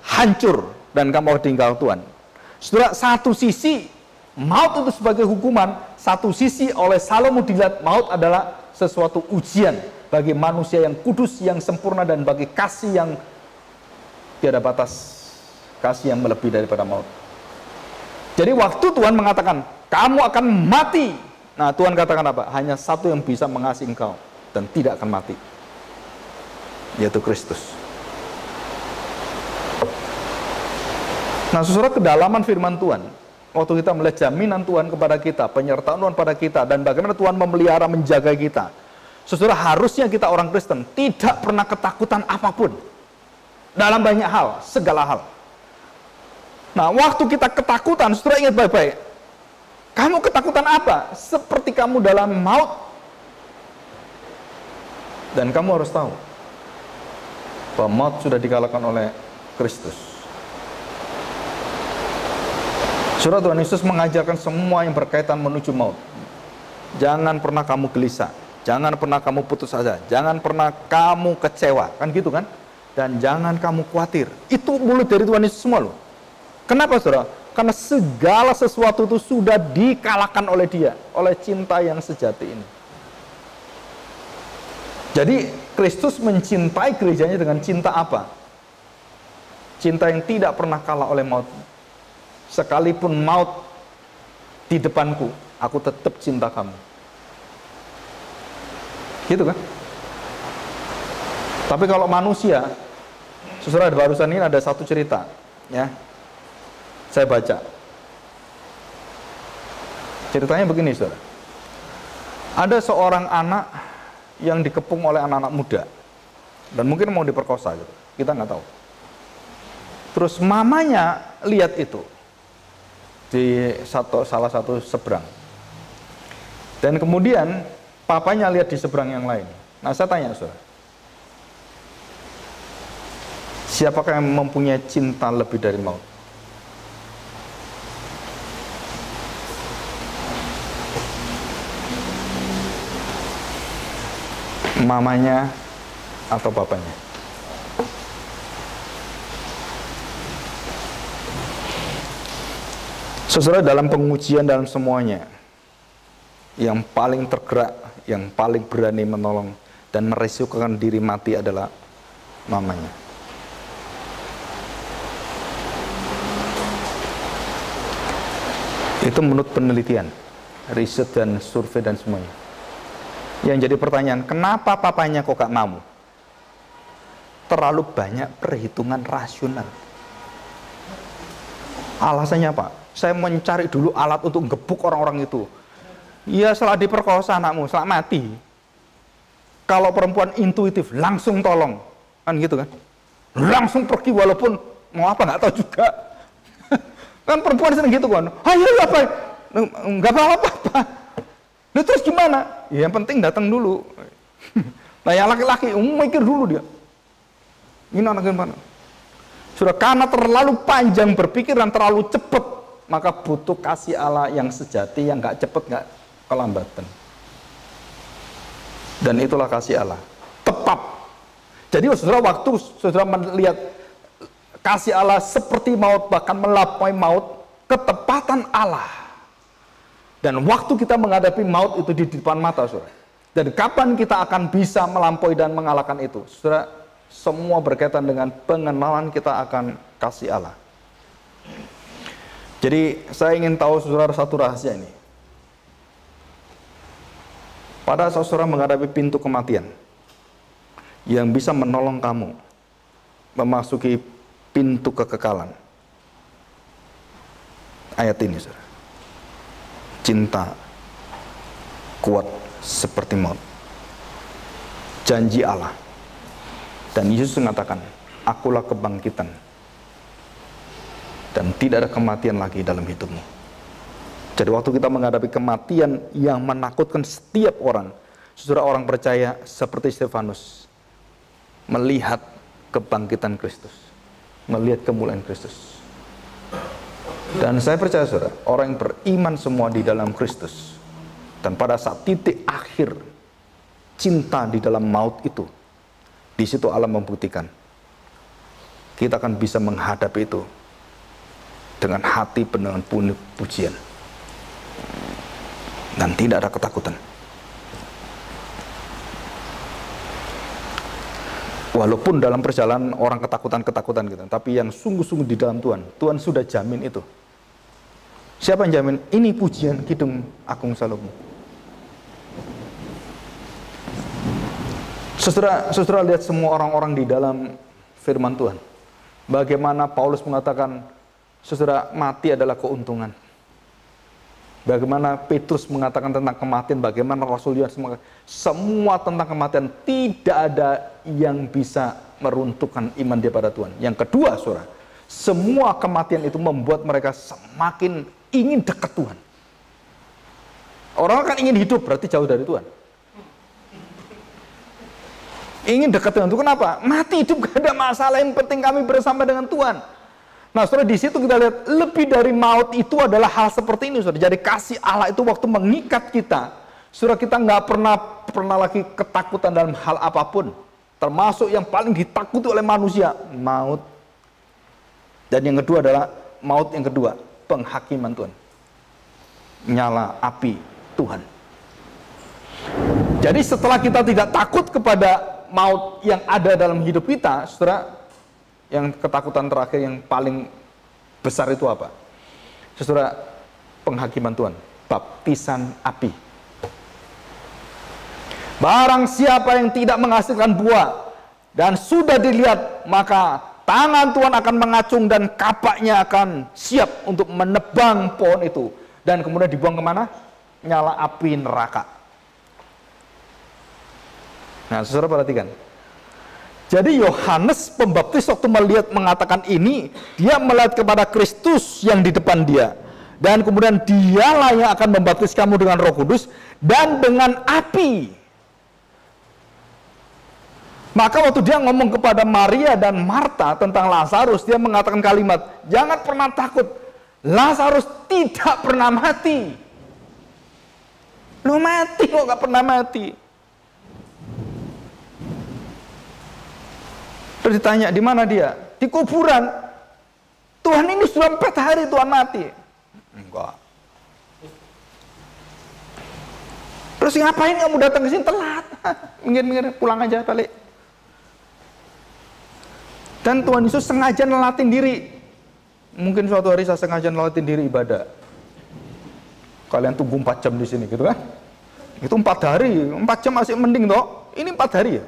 hancur dan kamu akan tinggal Tuhan. Saudara, satu sisi maut itu sebagai hukuman, satu sisi oleh Salomo dilihat maut adalah sesuatu ujian bagi manusia yang kudus, yang sempurna, dan bagi kasih yang tiada batas, kasih yang melebihi daripada maut. Jadi waktu Tuhan mengatakan kamu akan mati, nah Tuhan katakan apa? Hanya satu yang bisa mengasihi engkau dan tidak akan mati, yaitu Kristus. Nah, saudara, kedalaman firman Tuhan, waktu kita melihat jaminan Tuhan kepada kita, penyertaan Tuhan pada kita, dan bagaimana Tuhan memelihara, menjaga kita, saudara, harusnya kita orang Kristen tidak pernah ketakutan apapun dalam banyak hal, segala hal. Nah, waktu kita ketakutan, saudara ingat baik-baik, kamu ketakutan apa? Seperti kamu dalam maut. Dan kamu harus tahu bahwa maut sudah dikalahkan oleh Kristus. Saudara, Tuhan Yesus mengajarkan semua yang berkaitan menuju maut. Jangan pernah kamu gelisah, jangan pernah kamu putus asa, jangan pernah kamu kecewa, kan gitu kan? Dan jangan kamu khawatir. Itu mulut dari Tuhan Yesus semua loh. Kenapa, saudara? Karena segala sesuatu itu sudah dikalahkan oleh Dia, oleh cinta yang sejati ini. Jadi Kristus mencintai gerejanya dengan cinta apa? Cinta yang tidak pernah kalah oleh maut. Sekalipun maut di depanku, aku tetap cinta kamu. Gitu kan? Tapi kalau manusia, saudara, barusan ini ada satu cerita, ya. Saya baca. Ceritanya begini, saudara. Ada seorang anak yang dikepung oleh anak-anak muda. Dan mungkin mau diperkosa gitu. Kita nggak tahu. Terus mamanya lihat itu. Di salah satu seberang. Dan kemudian papanya lihat di seberang yang lain. Nah, saya tanya, saudara. Siapakah yang mempunyai cinta lebih dari maut? Mamanya atau bapaknya? Saudara, dalam pengujian, dalam semuanya, yang paling tergerak, yang paling berani menolong dan meresikokan diri mati adalah mamanya. Itu menurut penelitian, riset dan survei dan semuanya. Yang jadi pertanyaan, kenapa papanya kok gak mau? Terlalu banyak perhitungan rasional. Alasannya apa? Saya mencari dulu alat untuk gebuk orang-orang itu. Ya, setelah diperkosa anakmu, setelah mati. Kalau perempuan intuitif, langsung tolong. Kan gitu kan? Langsung pergi walaupun mau apa nggak tahu juga. Kan perempuan sering gitu kan. Ayo apa? Nggak apa-apa. Nah, terus gimana? Ya, yang penting datang dulu. Nah, yang laki-laki mikir dulu dia. Ini anaknya mana? Sudah, karena terlalu panjang berpikir dan terlalu cepat, maka butuh kasih Allah yang sejati, yang nggak cepat, nggak kelambatan. Dan itulah kasih Allah. Tepat. Jadi saudara, waktu saudara melihat kasih Allah seperti maut, bahkan melampaui maut, ketepatan Allah. Dan waktu kita menghadapi maut itu di depan mata, saudara. Dan kapan kita akan bisa melampaui dan mengalahkan itu? Saudara, semua berkaitan dengan pengenalan kita akan kasih Allah. Jadi saya ingin tahu saudara satu rahasia ini. Pada saat saudara menghadapi pintu kematian, yang bisa menolong kamu memasuki pintu kekekalan, ayat ini, saudara. Cinta kuat seperti maut. Janji Allah. Dan Yesus mengatakan, akulah kebangkitan. Dan tidak ada kematian lagi dalam hidupmu. Jadi waktu kita menghadapi kematian yang menakutkan setiap orang, saudara, orang percaya seperti Stefanus melihat kebangkitan Kristus, melihat kemuliaan Kristus. Dan saya percaya, saudara, orang yang beriman semua di dalam Kristus, dan pada saat titik akhir cinta di dalam maut itu, di situ Allah membuktikan kita akan bisa menghadapi itu dengan hati penuh pujian dan tidak ada ketakutan. Walaupun dalam perjalanan orang ketakutan gitu, tapi yang sungguh-sungguh di dalam Tuhan, Tuhan sudah jamin itu. Siapa yang jamin? Ini pujian Kidung Agung Salomo. Saudara lihat semua orang-orang di dalam firman Tuhan. Bagaimana Paulus mengatakan, saudara, mati adalah keuntungan. Bagaimana Petrus mengatakan tentang kematian, bagaimana Rasul Yohanes mengatakan, semua tentang kematian, tidak ada yang bisa meruntuhkan iman dia pada Tuhan. Yang kedua, saudara, semua kematian itu membuat mereka semakin ingin dekat Tuhan. Orang kan ingin hidup, berarti jauh dari Tuhan. Ingin dekat dengan Tuhan, kenapa? Mati hidup gak ada masalah, yang penting kami bersama dengan Tuhan. Nah, saudara, di situ kita lihat lebih dari maut itu adalah hal seperti ini, saudara. Jadi kasih Allah itu waktu mengikat kita, saudara, kita nggak pernah lagi ketakutan dalam hal apapun, termasuk yang paling ditakuti oleh manusia, maut. Dan yang kedua adalah maut yang kedua, penghakiman Tuhan, nyala api Tuhan. Jadi setelah kita tidak takut kepada maut yang ada dalam hidup kita, saudara, yang ketakutan terakhir yang paling besar itu apa? Saudara, penghakiman Tuhan, baptisan api. Barang siapa yang tidak menghasilkan buah dan sudah dilihat, maka tangan Tuhan akan mengacung dan kapaknya akan siap untuk menebang pohon itu. Dan kemudian dibuang kemana? Nyala api neraka. Nah, saudara perhatikan. Jadi Yohanes Pembaptis waktu mengatakan ini, dia melihat kepada Kristus yang di depan dia. Dan kemudian dialah yang akan membaptis kamu dengan Roh Kudus dan dengan api. Maka waktu dia ngomong kepada Maria dan Marta tentang Lazarus, dia mengatakan kalimat, jangan pernah takut, Lazarus tidak pernah mati. Lo mati kok gak pernah mati. Terus ditanya, di mana dia? Di kuburan. Tuhan ini sudah 4 hari Tuhan mati. Enggak. Terus ngapain kamu datang ke sini telat? Minggir-minggir, pulang aja balik. Dan Tuhan Yesus sengaja nelatin diri. Mungkin suatu hari saya sengaja nelatin diri ibadah. Kalian tunggu 4 jam di sini gitu kan? Itu 4 hari, 4 jam masih mending toh. Ini 4 hari ya.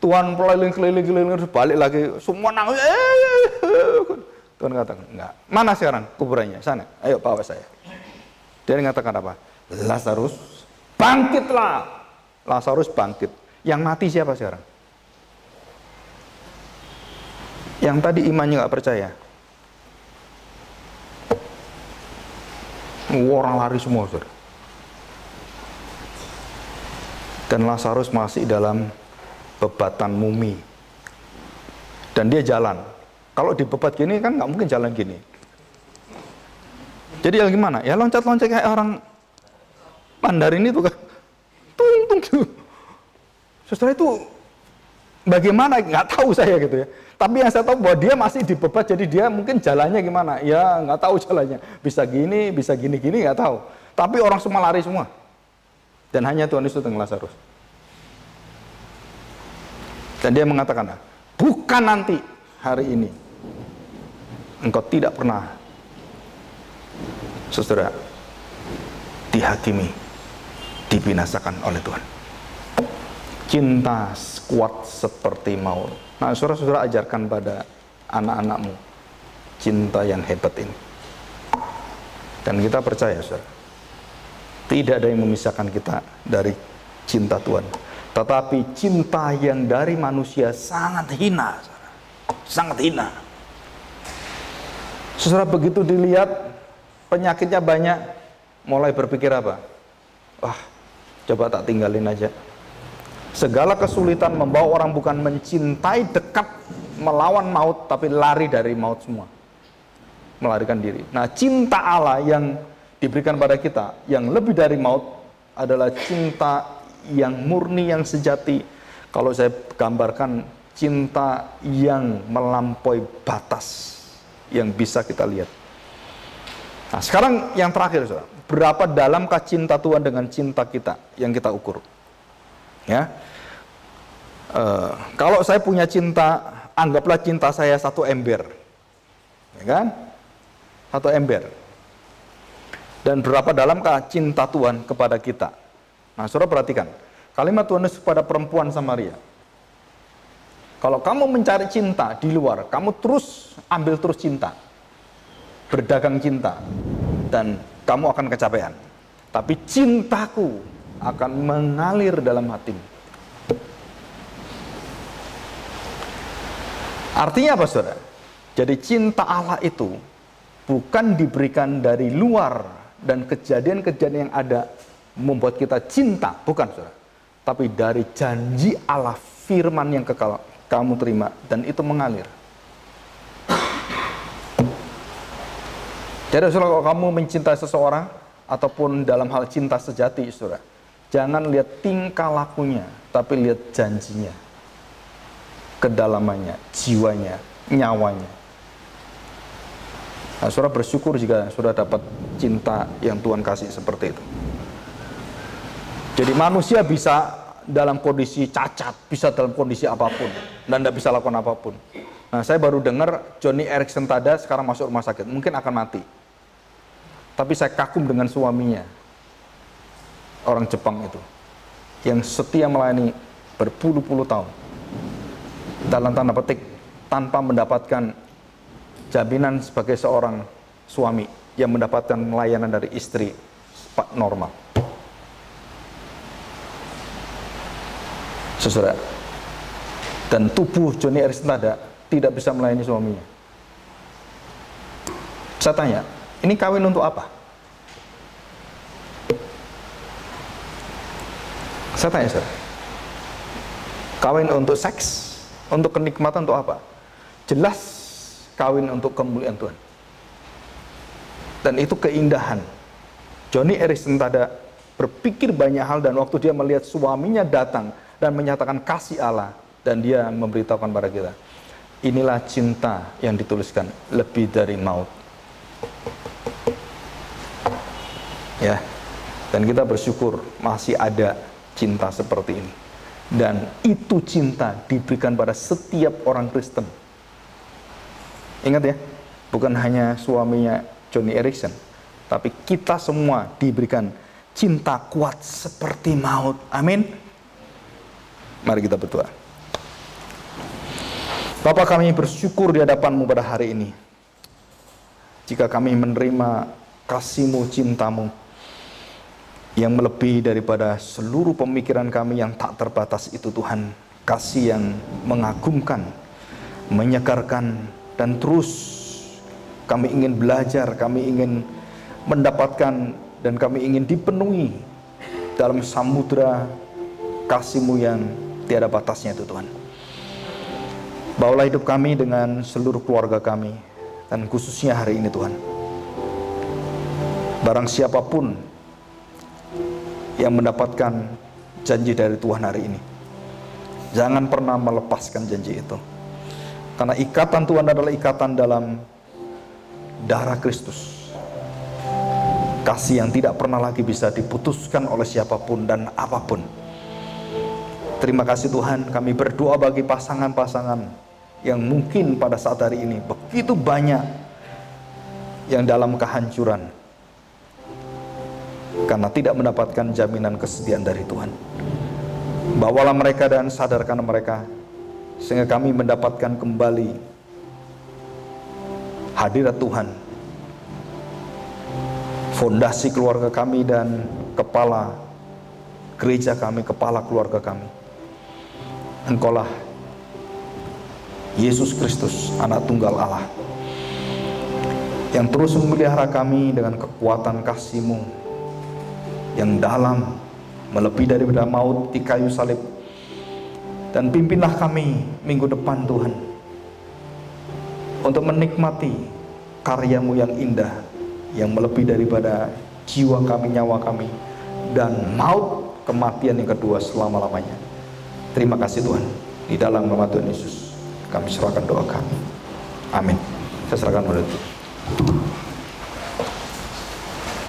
Tuhan keliling-keliling balik lagi, semua nangis. Tuhan katakan, enggak. Mana sekarang kuburannya? Sana. Ayo bawa saya. Dia mengatakan apa? Lazarus, bangkitlah. Lazarus bangkit. Yang mati siapa sekarang? Yang tadi imannya nggak percaya. Orang lari semua, saudara. Dan Lazarus masih dalam bebatan mumi. Dan dia jalan. Kalau dibebat gini kan nggak mungkin jalan gini. Jadi ya gimana? Ya loncat-loncat kayak orang Mandarin itu kan. Tung. Saudara itu bagaimana? Nggak tahu saya gitu ya. Tapi yang saya tahu bahwa dia masih dibebat, jadi dia mungkin jalannya gimana? Ya nggak tahu jalannya. Bisa gini, nggak tahu. Tapi orang semua lari semua. Dan hanya Tuhan Yesus dengan Lazarus. Dan dia mengatakan, bukan nanti, hari ini. Engkau tidak pernah, saudara, dihakimi, dibinasakan oleh Tuhan. Cinta kuat seperti maut. Nah, saudara-saudara ajarkan pada anak-anakmu cinta yang hebat ini. Dan kita percaya, saudara, tidak ada yang memisahkan kita dari cinta Tuhan. Tetapi cinta yang dari manusia sangat hina, saudara. Sangat hina. Saudara, begitu dilihat penyakitnya banyak, mulai berpikir apa? Wah, coba tak tinggalin aja. Segala kesulitan membawa orang bukan mencintai dekat, melawan maut, tapi lari dari maut semua. Melarikan diri. Nah, cinta Allah yang diberikan pada kita, yang lebih dari maut, adalah cinta yang murni, yang sejati. Kalau saya gambarkan, cinta yang melampaui batas yang bisa kita lihat. Nah, sekarang yang terakhir, saudara, berapa dalamkah cinta Tuhan dengan cinta kita yang kita ukur? Ya, kalau saya punya cinta, anggaplah cinta saya 1 ember, ya kan? 1 ember. Dan berapa dalamkah cinta Tuhan kepada kita? Nah, saudara perhatikan, kalimat Tuhan Yesus kepada perempuan Samaria. Kalau kamu mencari cinta di luar, kamu terus ambil terus cinta, berdagang cinta, dan kamu akan kecapean. Tapi cintaku akan mengalir dalam hatimu. Artinya apa, saudara? Jadi cinta Allah itu bukan diberikan dari luar dan kejadian-kejadian yang ada membuat kita cinta, bukan, saudara. Tapi dari janji Allah, firman yang kekal kamu terima, dan itu mengalir. Jadi, saudara, kalau kamu mencintai seseorang ataupun dalam hal cinta sejati, saudara, jangan lihat tingkah lakunya, tapi lihat janjinya, kedalamannya, jiwanya, nyawanya. Nah, saudara bersyukur jika saudara dapat cinta yang Tuhan kasih seperti itu. Jadi manusia bisa dalam kondisi cacat, bisa dalam kondisi apapun, dan tidak bisa lakukan apapun. Nah, saya baru dengar Johnny Erickson Tada sekarang masuk rumah sakit, mungkin akan mati. Tapi saya kagum dengan suaminya, orang Jepang itu, yang setia melayani berpuluh-puluh tahun. Dalam tanda petik, tanpa mendapatkan jaminan sebagai seorang suami yang mendapatkan layanan dari istri normal. Saudara, dan tubuh Johnny Erickson Tada tidak bisa melayani suaminya. Saya tanya, ini kawin untuk apa? Saya tanya, saudara, kawin untuk seks, untuk kenikmatan, untuk apa? Jelas kawin untuk kemuliaan Tuhan. Dan itu keindahan. Johnny Erickson Tada berpikir banyak hal, dan waktu dia melihat suaminya datang dan menyatakan kasih Allah, dan dia memberitahukan pada kita, inilah cinta yang dituliskan lebih dari maut. Ya, dan kita bersyukur masih ada cinta seperti ini, dan itu cinta diberikan pada setiap orang Kristen. Ingat ya, bukan hanya suaminya Johnny Erickson, tapi kita semua diberikan cinta kuat seperti maut. Amin. Mari kita berdoa. Bapa, kami bersyukur di hadapan-Mu pada hari ini. Jika kami menerima kasih-Mu, cinta-Mu, yang melebihi daripada seluruh pemikiran kami yang tak terbatas itu, Tuhan. Kasih yang mengagumkan, menyegarkan, dan terus kami ingin belajar, kami ingin mendapatkan, dan kami ingin dipenuhi dalam samudera kasih-Mu yang tiada batasnya itu, Tuhan. Bawalah hidup kami dengan seluruh keluarga kami, dan khususnya hari ini, Tuhan. Barang siapapun yang mendapatkan janji dari Tuhan hari ini, jangan pernah melepaskan janji itu. Karena ikatan Tuhan adalah ikatan dalam darah Kristus. Kasih yang tidak pernah lagi bisa diputuskan oleh siapapun dan apapun. Terima kasih Tuhan, kami berdoa bagi pasangan-pasangan yang mungkin pada saat hari ini begitu banyak yang dalam kehancuran karena tidak mendapatkan jaminan kesetiaan dari Tuhan. Bawalah mereka dan sadarkan mereka, sehingga kami mendapatkan kembali hadirat Tuhan, fondasi keluarga kami dan kepala gereja kami, kepala keluarga kami. Engkaulah Yesus Kristus, anak tunggal Allah, yang terus memelihara kami dengan kekuatan kasih-Mu yang dalam, melebihi daripada maut di kayu salib. Dan pimpinlah kami minggu depan, Tuhan, untuk menikmati karya-Mu yang indah, yang melebihi daripada jiwa kami, nyawa kami, dan maut, kematian yang kedua selama-lamanya. Terima kasih Tuhan, di dalam nama Tuhan Yesus kami serahkan doa kami. Amin. Saya serahkan pada Tuhan.